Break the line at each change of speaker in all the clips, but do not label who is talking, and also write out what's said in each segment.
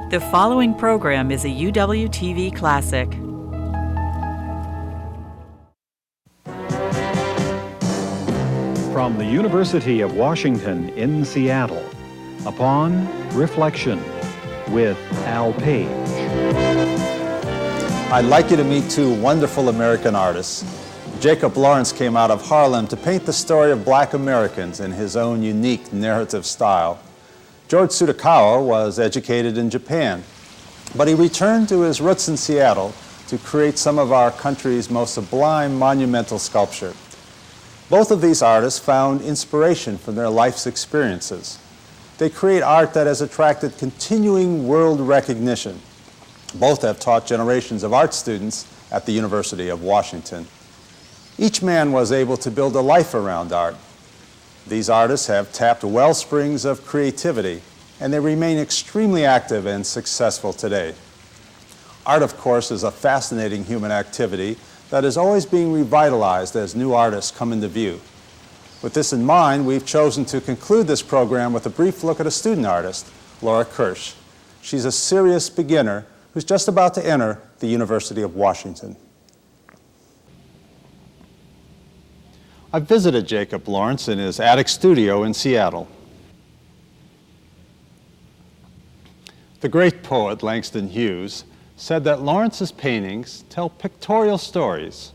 The following program is a UW-TV classic.
From the University of Washington in Seattle, Upon Reflection with Al Page.
I'd like you to meet two wonderful American artists. Jacob Lawrence came out of Harlem to paint the story of Black Americans in his own unique narrative style. George Tsutakawa was educated in Japan, but he returned to his roots in Seattle to create some of our country's most sublime monumental sculpture. Both of these artists found inspiration from their life's experiences. They create art that has attracted continuing world recognition. Both have taught generations of art students at the University of Washington. Each man was able to build a life around art. These artists have tapped well springs of creativity, and they remain extremely active and successful today. Art, of course, is a fascinating human activity that is always being revitalized as new artists come into view. With this in mind, we've chosen to conclude this program with a brief look at a student artist, Laura Kirsch. She's a serious beginner who's just about to enter the University of Washington. I visited Jacob Lawrence in his attic studio in Seattle. The great poet Langston Hughes said that Lawrence's paintings tell pictorial stories,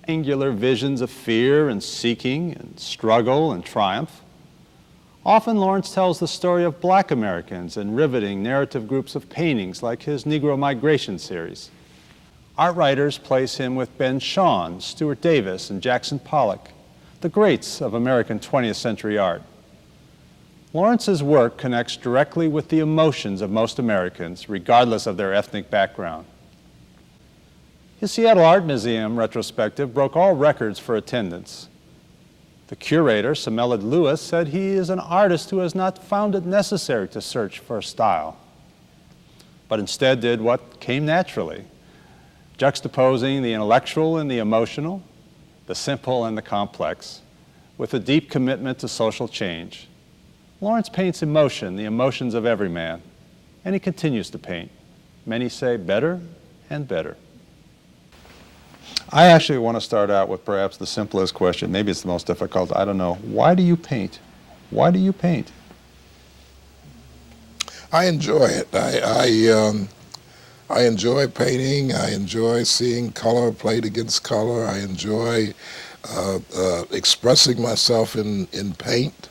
angular visions of fear and seeking and struggle and triumph. Often Lawrence tells the story of Black Americans in riveting narrative groups of paintings like his Negro Migration series. Art writers place him with Ben Shahn, Stuart Davis, and Jackson Pollock, the greats of American 20th century art. Lawrence's work connects directly with the emotions of most Americans, regardless of their ethnic background. His Seattle Art Museum retrospective broke all records for attendance. The curator, Semelad Lewis, said he is an artist who has not found it necessary to search for a style, but instead did what came naturally, juxtaposing the intellectual and the emotional, the simple and the complex, with a deep commitment to social change. Lawrence paints emotion, the emotions of every man, and he continues to paint. Many say better and better. I actually want to start out with perhaps the simplest question. Maybe it's the most difficult, I don't know. Why do you paint? Why do you paint?
I enjoy it. I enjoy painting. I enjoy seeing color played against color. I enjoy expressing myself in paint.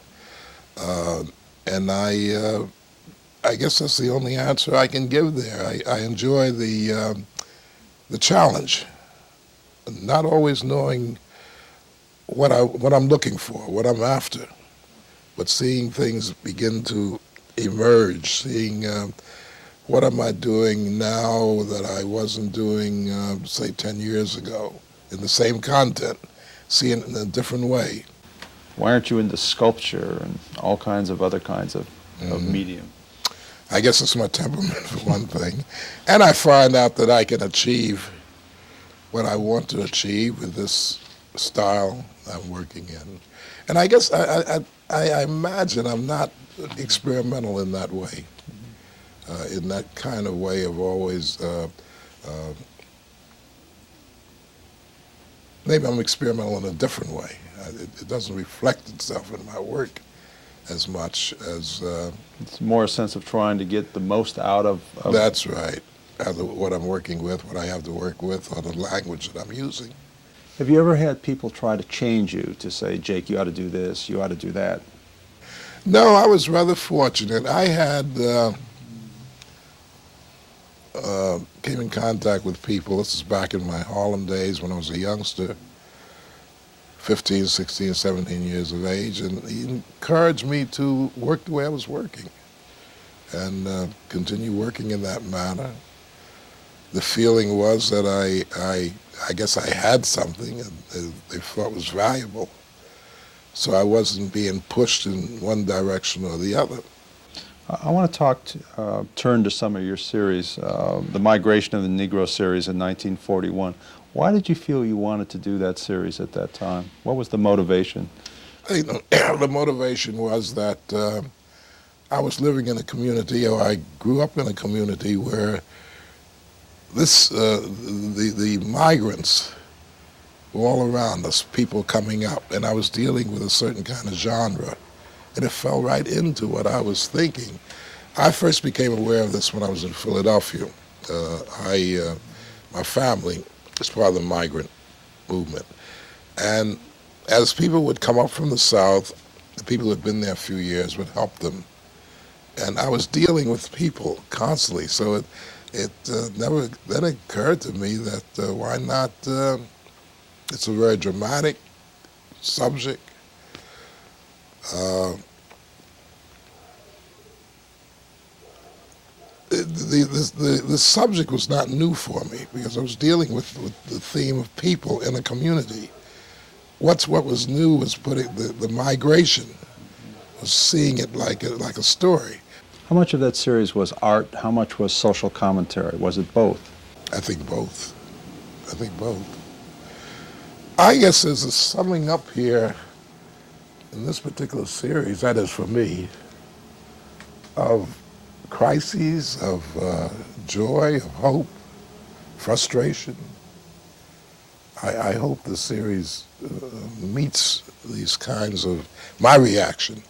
And I guess that's the only answer I can give there. I enjoy the challenge, not always knowing what I'm looking for, what I'm after, but seeing things begin to emerge, seeing what am I doing now that I wasn't doing, say, 10 years ago, in the same content, seeing it in a different way.
Why aren't you into sculpture and all kinds of other kinds of medium?
I guess it's my temperament, for one thing. And I find out that I can achieve what I want to achieve with this style I'm working in. And I guess I imagine I'm not experimental in that way. In that kind of way of always, maybe I'm experimental in a different way. It doesn't reflect itself in my work as much as...
it's more a sense of trying to get the most out of...
That's right. What I'm working with, what I have to work with, or the language that I'm using.
Have you ever had people try to change you, to say, Jake, you ought to do this, you ought to do that?
No, I was rather fortunate. I had... came in contact with people, this is back in my Harlem days when I was a youngster, 15, 16, 17 years of age, and he encouraged me to work the way I was working and continue working in that manner. The feeling was that I guess I had something and they thought was valuable, so I wasn't being pushed in one direction or the other.
I want to turn to some of your series, the Migration of the Negro series in 1941. Why did you feel you wanted to do that series at that time? What was the motivation?
I think the motivation was that I was living in a community, or I grew up in a community where the migrants were all around us, people coming up, and I was dealing with a certain kind of genre, and it fell right into what I was thinking. I first became aware of this when I was in Philadelphia. My family is part of the migrant movement, and as people would come up from the South, the people who had been there a few years would help them, and I was dealing with people constantly. So it never then occurred to me that why not? It's a very dramatic subject. The subject was not new for me because I was dealing with the theme of people in a community. What was new was putting the migration, was seeing it like a story.
How much of that series was art? How much was social commentary? Was it both?
I think both. I guess there's a summing up here in this particular series, that is for me, of crises, of joy, of hope, frustration. I hope the series meets these kinds of my reaction,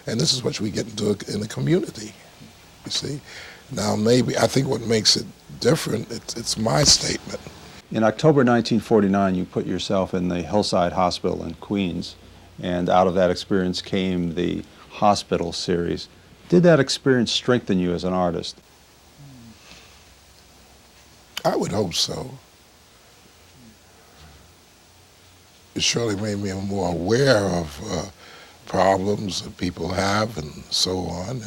and this is what we get into in the community. You see, now maybe I think what makes it different, it's my statement.
In October 1949, you put yourself in the Hillside Hospital in Queens, and out of that experience came the Hospital series. Did that experience strengthen you as an artist?
I would hope so. It surely made me more aware of problems that people have and so on,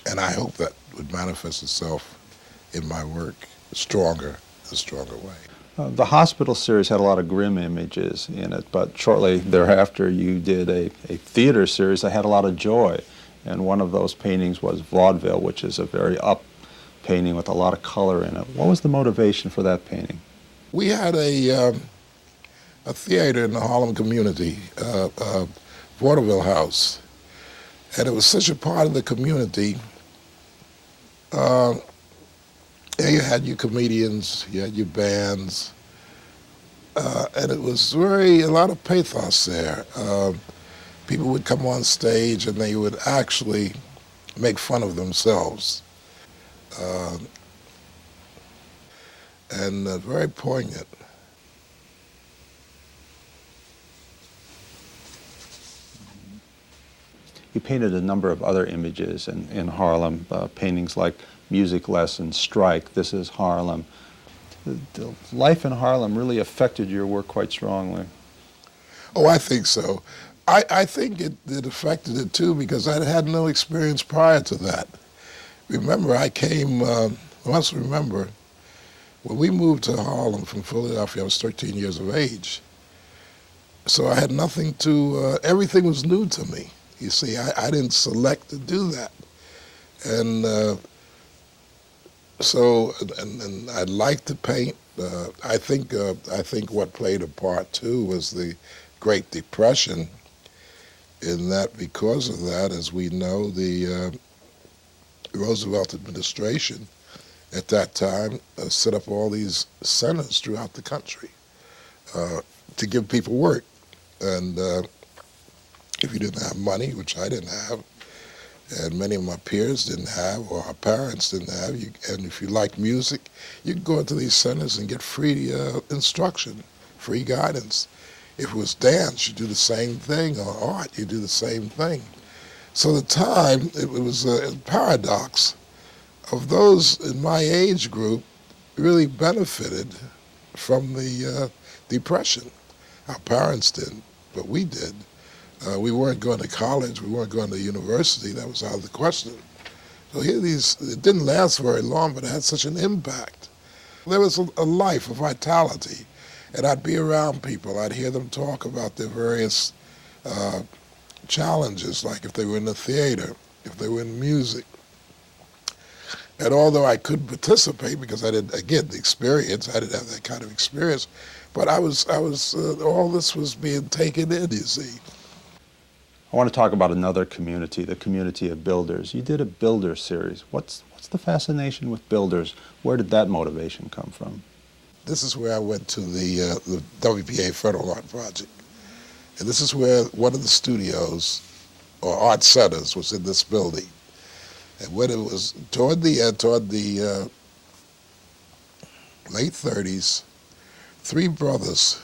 and I hope that would manifest itself in my work a stronger way.
The Hospital series had a lot of grim images in it, but shortly thereafter you did a theater series that had a lot of joy, and one of those paintings was Vaudeville, which is a very up painting with a lot of color in it. What was the motivation for that painting?
We had a theater in the Harlem community, Vaudeville House, and it was such a part of the community. You had your comedians, you had your bands, and it was a lot of pathos there. People would come on stage and they would actually make fun of themselves. And very poignant.
You painted a number of other images in Harlem, paintings like Music Lesson, Strike, This is Harlem. The life in Harlem really affected your work quite strongly.
Oh, I think so. I think it affected it too because I had no experience prior to that. Remember, when we moved to Harlem from Philadelphia, I was 13 years of age. So I had nothing everything was new to me. You see, I didn't select to do that. And and I liked to paint. I think what played a part too was the Great Depression, in that because of that, as we know, the Roosevelt administration at that time set up all these centers throughout the country to give people work. And if you didn't have money, which I didn't have, and many of my peers didn't have, or our parents didn't have, and if you liked music, you could go into these centers and get free instruction, free guidance. If it was dance, you do the same thing, or art, you do the same thing. So the time, it was a paradox of those in my age group really benefited from the Depression. Our parents didn't, but we did. We weren't going to college, we weren't going to university, that was out of the question. So here it didn't last very long, but it had such an impact. There was a life, a vitality, and I'd be around people, I'd hear them talk about their various challenges, like if they were in the theater, if they were in music. And although I couldn't participate because I didn't, again, the experience, I didn't have that kind of experience, but I was all this was being taken in, you see.
I want to talk about another community, the community of builders. You did a builder series. What's the fascination with builders? Where did that motivation come from?
This is where I went to the WPA Federal Art Project. And this is where one of the studios, or art centers, was in this building. And when it was toward the late 30s, three brothers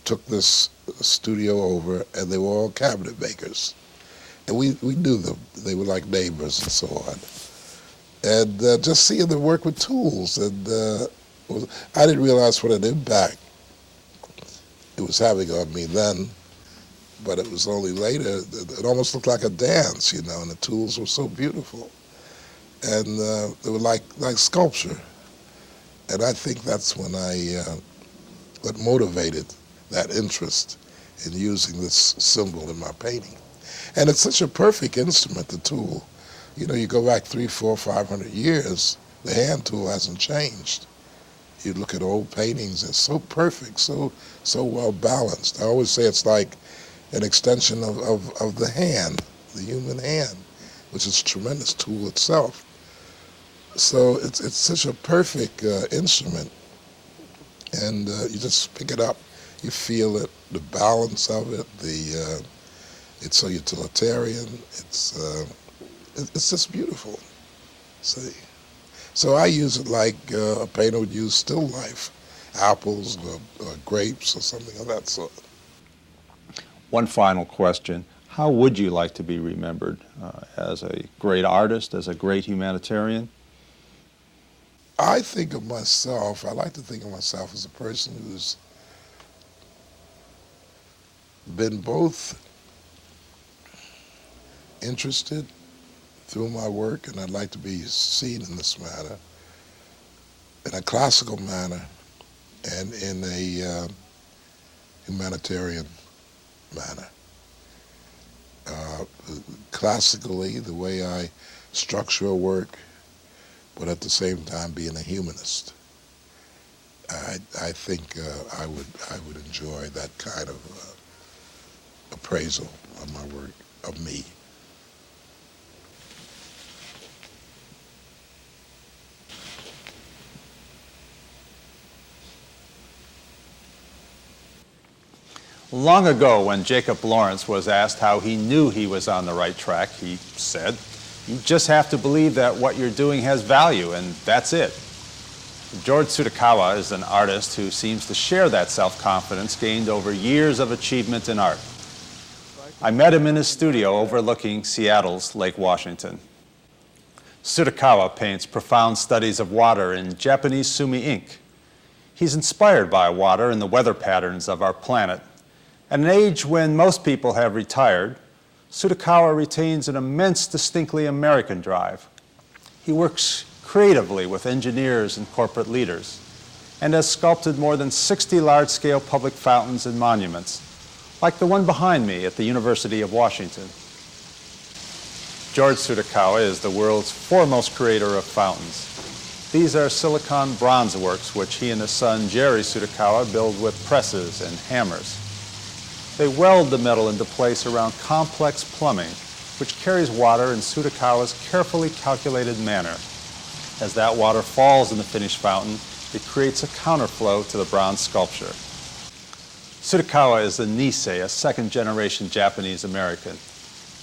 took this studio over, and they were all cabinet makers. And we knew them. They were like neighbors and so on. And just seeing them work with tools, and I didn't realize what an impact it was having on me then, but it was only later. It almost looked like a dance, you know, and the tools were so beautiful. And they were like sculpture. And I think that's when what motivated that interest in using this symbol in my painting. And it's such a perfect instrument, the tool. You know, you go back 300, 400, 500 years, the hand tool hasn't changed. You look at old paintings, it's so perfect, so well balanced. I always say it's like an extension of the hand, the human hand, which is a tremendous tool itself. So it's such a perfect instrument, and you just pick it up, you feel it, the balance of it, it's so utilitarian, it's just beautiful. See? So I use it like a painter would use still life, apples or grapes or something of that sort.
One final question. How would you like to be remembered? As a great artist, as a great humanitarian?
I like to think of myself as a person who's been both interested through my work, and I'd like to be seen in this manner, in a classical manner and in a humanitarian manner. Classically, the way I structure a work, but at the same time being a humanist. I think I would enjoy that kind of appraisal of my work, of me.
Long ago, when Jacob Lawrence was asked how he knew he was on the right track, he said, "You just have to believe that what you're doing has value, and that's it." George Tsutakawa is an artist who seems to share that self-confidence gained over years of achievement in art. I met him in his studio overlooking Seattle's Lake Washington. Tsutakawa paints profound studies of water in Japanese sumi ink. He's inspired by water and the weather patterns of our planet. At an age when most people have retired, Tsutakawa retains an immense, distinctly American drive. He works creatively with engineers and corporate leaders, and has sculpted more than 60 large-scale public fountains and monuments, like the one behind me at the University of Washington. George Tsutakawa is the world's foremost creator of fountains. These are silicon bronze works which he and his son Jerry Tsutakawa build with presses and hammers. They weld the metal into place around complex plumbing, which carries water in Tsutakawa's carefully calculated manner. As that water falls in the finished fountain, it creates a counterflow to the bronze sculpture. Tsutakawa is a Nisei, a second-generation Japanese American,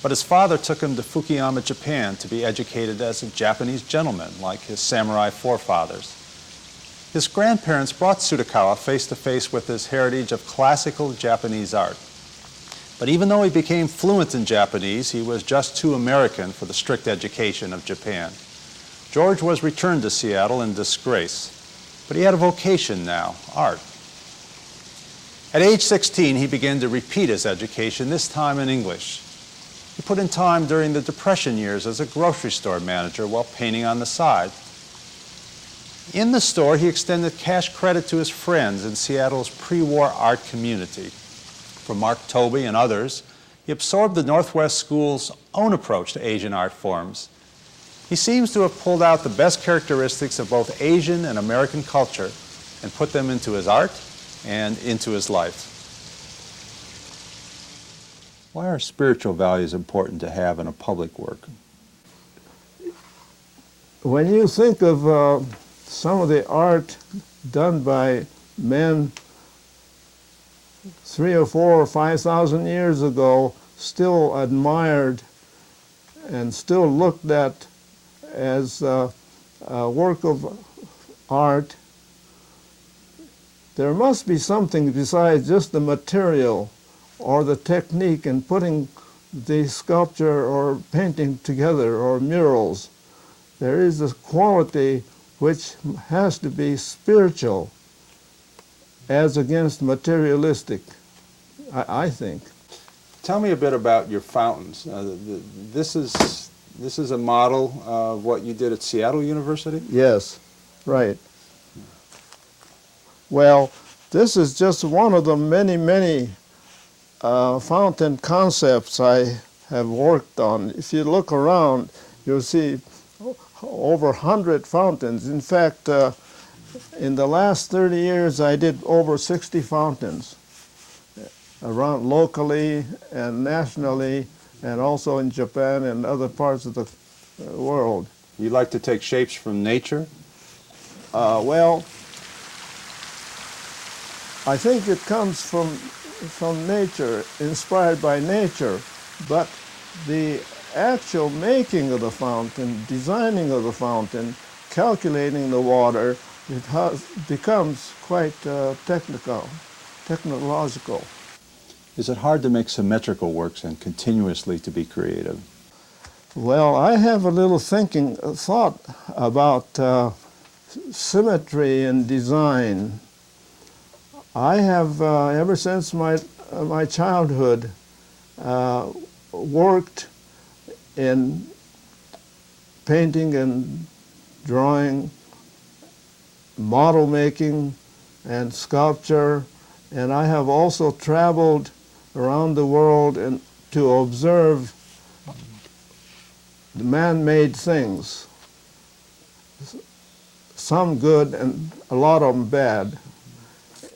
but his father took him to Fukuyama, Japan to be educated as a Japanese gentleman, like his samurai forefathers. His grandparents brought Tsutakawa face to face with his heritage of classical Japanese art. But even though he became fluent in Japanese, he was just too American for the strict education of Japan. George was returned to Seattle in disgrace, but he had a vocation now, art. At age 16, he began to repeat his education, this time in English. He put in time during the Depression years as a grocery store manager while painting on the side. In the store, he extended cash credit to his friends in Seattle's pre-war art community. From Mark Tobey and others, he absorbed the Northwest School's own approach to Asian art forms. He seems to have pulled out the best characteristics of both Asian and American culture and put them into his art and into his life. Why are spiritual values important to have in a public work?
When you think of some of the art done by men 3 or 4 or 5,000 years ago, still admired and still looked at as a work of art, there must be something besides just the material or the technique in putting the sculpture or painting together or murals. There is a quality which has to be spiritual as against materialistic, I think.
Tell me a bit about your fountains. This is a model of what you did at Seattle University?
Yes, right. Well, this is just one of the many fountain concepts I have worked on. If you look around, you'll see over 100 fountains. In fact, in the last 30 years, I did over 60 fountains around locally and nationally, and also in Japan and other parts of the world.
You like to take shapes from nature?
Well, I think it comes from nature, inspired by nature, but the actual making of the fountain, designing of the fountain, calculating the water, becomes quite technological.
Is it hard to make symmetrical works and continuously to be creative?
Well, I have a little thought about symmetry in design. I have, ever since my childhood, worked in painting and drawing, model making, and sculpture, and I have also traveled around the world and to observe the man-made things, some good and a lot of them bad.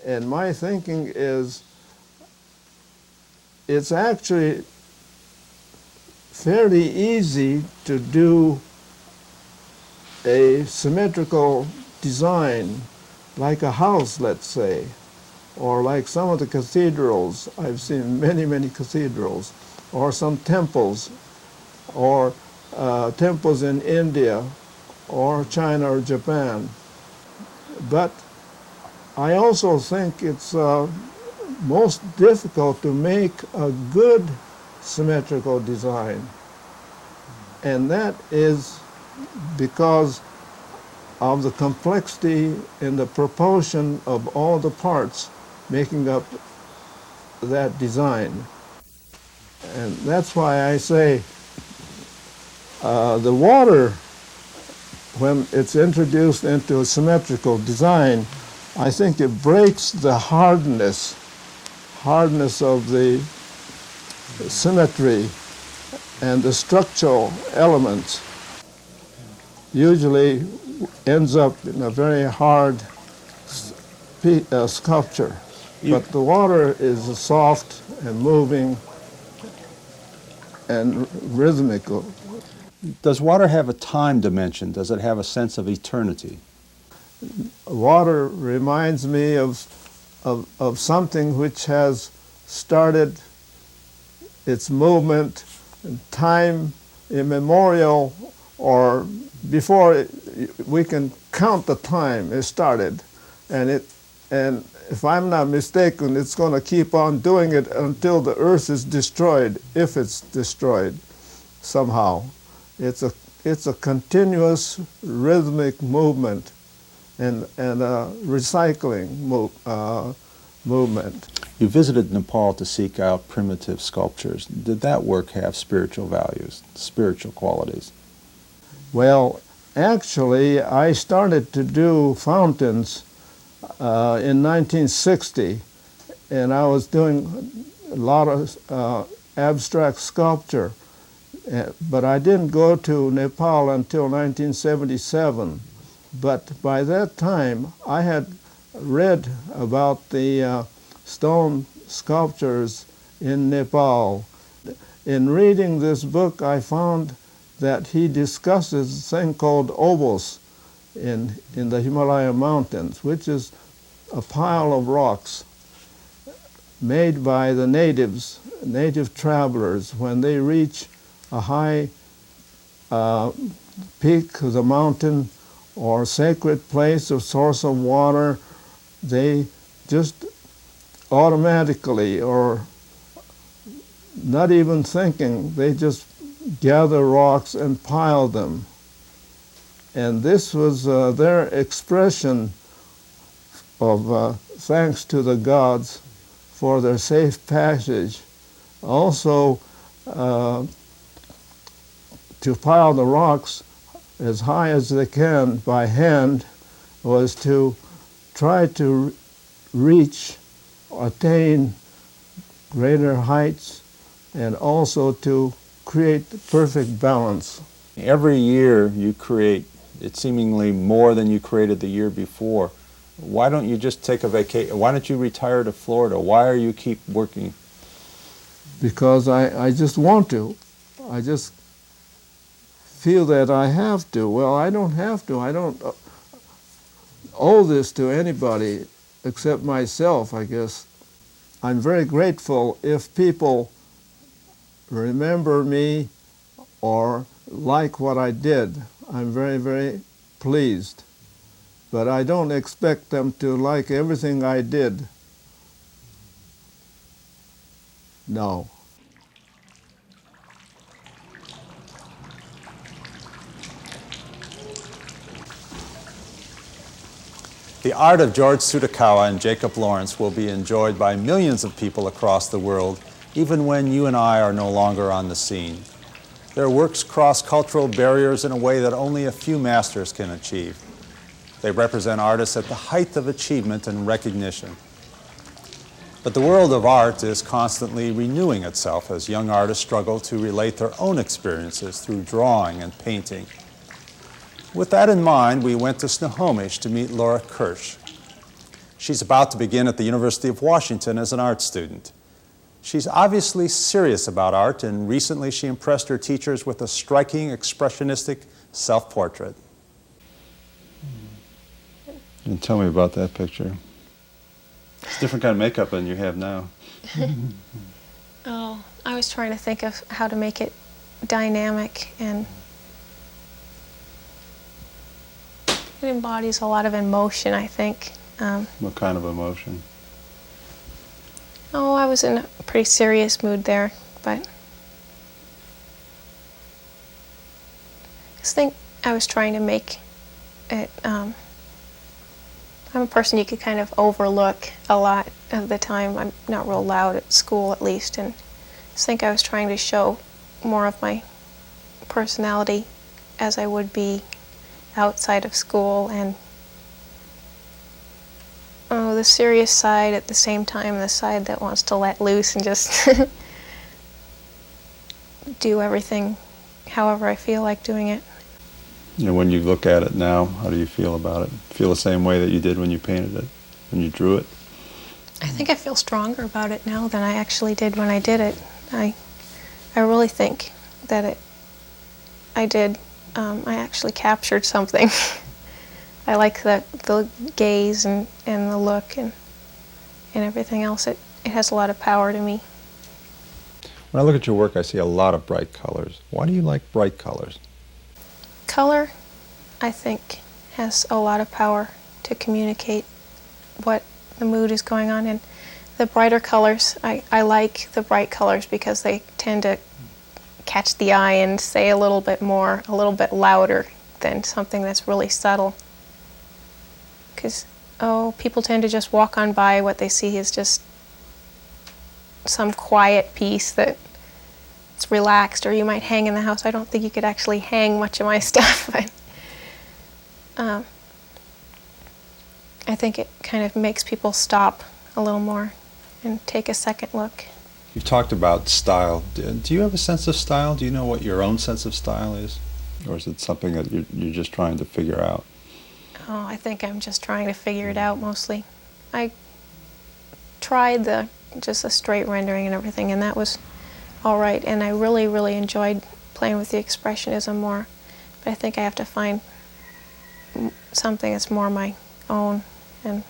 And my thinking is it's actually fairly easy to do a symmetrical design, like a house, let's say, or like some of the cathedrals. I've seen many cathedrals, or some temples, or temples in India, or China or Japan. But I also think it's most difficult to make a good symmetrical design. And that is because of the complexity in the proportion of all the parts making up that design. And that's why I say the water, when it's introduced into a symmetrical design, I think it breaks the hardness of the symmetry and the structural elements. Usually ends up in a very hard sculpture. But the water is soft and moving and rhythmical.
Does water have a time dimension? Does it have a sense of eternity?
Water reminds me of something which has started its movement in time immemorial, or before we can count the time it started. And if I'm not mistaken, it's going to keep on doing it until the earth is destroyed, if it's destroyed somehow. It's a continuous rhythmic movement and a recycling movement.
You visited Nepal to seek out primitive sculptures. Did that work have spiritual values, spiritual qualities?
Well, actually, I started to do fountains in 1960, and I was doing a lot of abstract sculpture. But I didn't go to Nepal until 1977. But by that time, I had read about the stone sculptures in Nepal, in reading this book, I found that he discusses a thing called obos in the Himalaya mountains, which is a pile of rocks made by the native travelers when they reach a high peak of the mountain or sacred place or source of water. They just automatically, or not even thinking, they just gather rocks and pile them. And this was their expression of thanks to the gods for their safe passage. Also, to pile the rocks as high as they can by hand was to try to reach, attain greater heights, and also to create perfect balance.
Every year you create, it's seemingly more than you created the year before. Why don't you just take a vacation? Why don't you retire to Florida? Why are you keep working?
Because I just want to. I just feel that I have to. Well, I don't have to. I don't owe this to anybody except myself, I guess. I'm very grateful if people remember me or like what I did. I'm very, very pleased. But I don't expect them to like everything I did. No.
The art of George Tsutakawa and Jacob Lawrence will be enjoyed by millions of people across the world, even when you and I are no longer on the scene. Their works cross cultural barriers in a way that only a few masters can achieve. They represent artists at the height of achievement and recognition. But the world of art is constantly renewing itself as young artists struggle to relate their own experiences through drawing and painting. With that in mind, we went to Snohomish to meet Laura Kirsch. She's about to begin at the University of Washington as an art student. She's obviously serious about art, and recently she impressed her teachers with a striking, expressionistic self-portrait. And tell me about that picture. It's a different kind of makeup than you have now.
Oh, I was trying to think of how to make it dynamic, and it embodies a lot of emotion, I think.
What kind of emotion?
Oh, I was in a pretty serious mood there, but I just think I was trying to make it, I'm a person you could kind of overlook a lot of the time. I'm not real loud at school, at least, and I just think I was trying to show more of my personality as I would be outside of school, and the serious side at the same time, the side that wants to let loose and just do everything however I feel like doing it.
And when you look at it now, how do you feel about it? Feel the same way that you did when you painted it, when you drew it?
I think I feel stronger about it now than I actually did when I did it. I really think that I actually captured something. I like the gaze and the look and everything else. It has a lot of power to me.
When I look at your work, I see a lot of bright colors. Why do you like bright colors?
Color, I think, has a lot of power to communicate what the mood is going on. And the brighter colors, I like the bright colors because they tend to catch the eye and say a little bit more, a little bit louder than something that's really subtle. Because, people tend to just walk on by. What they see is just some quiet piece that it's relaxed, or you might hang in the house. I don't think you could actually hang much of my stuff, but I think it kind of makes people stop a little more and take a second look.
You've talked about style. Do you have a sense of style? Do you know what your own sense of style is? Or is it something that you're just trying to figure out?
Oh, I think I'm just trying to figure it out mostly. I tried just a straight rendering and everything, and that was all right, and I really, really enjoyed playing with the expressionism more. But I think I have to find something that's more my own, and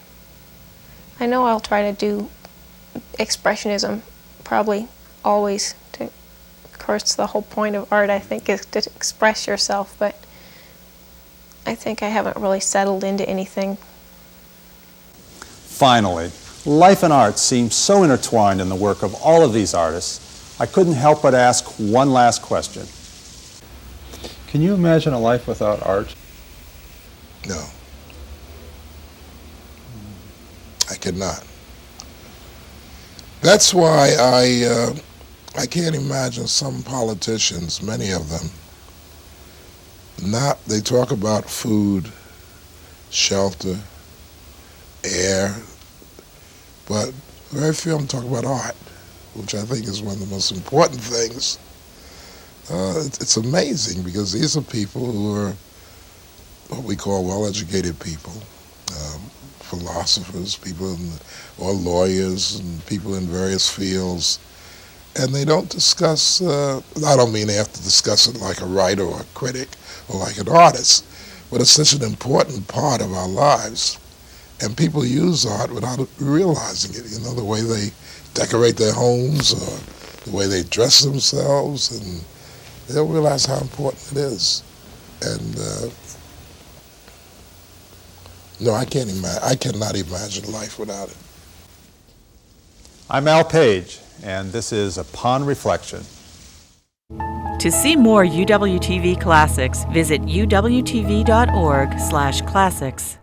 I know I'll try to do expressionism probably always. Of course, the whole point of art, I think, is to express yourself, but I think I haven't really settled into anything.
Finally, life and art seem so intertwined in the work of all of these artists, I couldn't help but ask one last question. Can you imagine a life without art?
No. I cannot. That's why I can't imagine some politicians, many of them, they talk about food, shelter, air, but very few of them talk about art, which I think is one of the most important things. It's amazing because these are people who are what we call well-educated people, philosophers, or lawyers, and people in various fields, and they don't discuss, I don't mean they have to discuss it like a writer or a critic or like an artist, but it's such an important part of our lives, and people use art without realizing it, the way they decorate their homes or the way they dress themselves, and they don't realize how important it is. And no, I cannot imagine life without it.
I'm Al Page, and this is Upon Reflection.
To see more UWTV classics, visit uwtv.org/classics.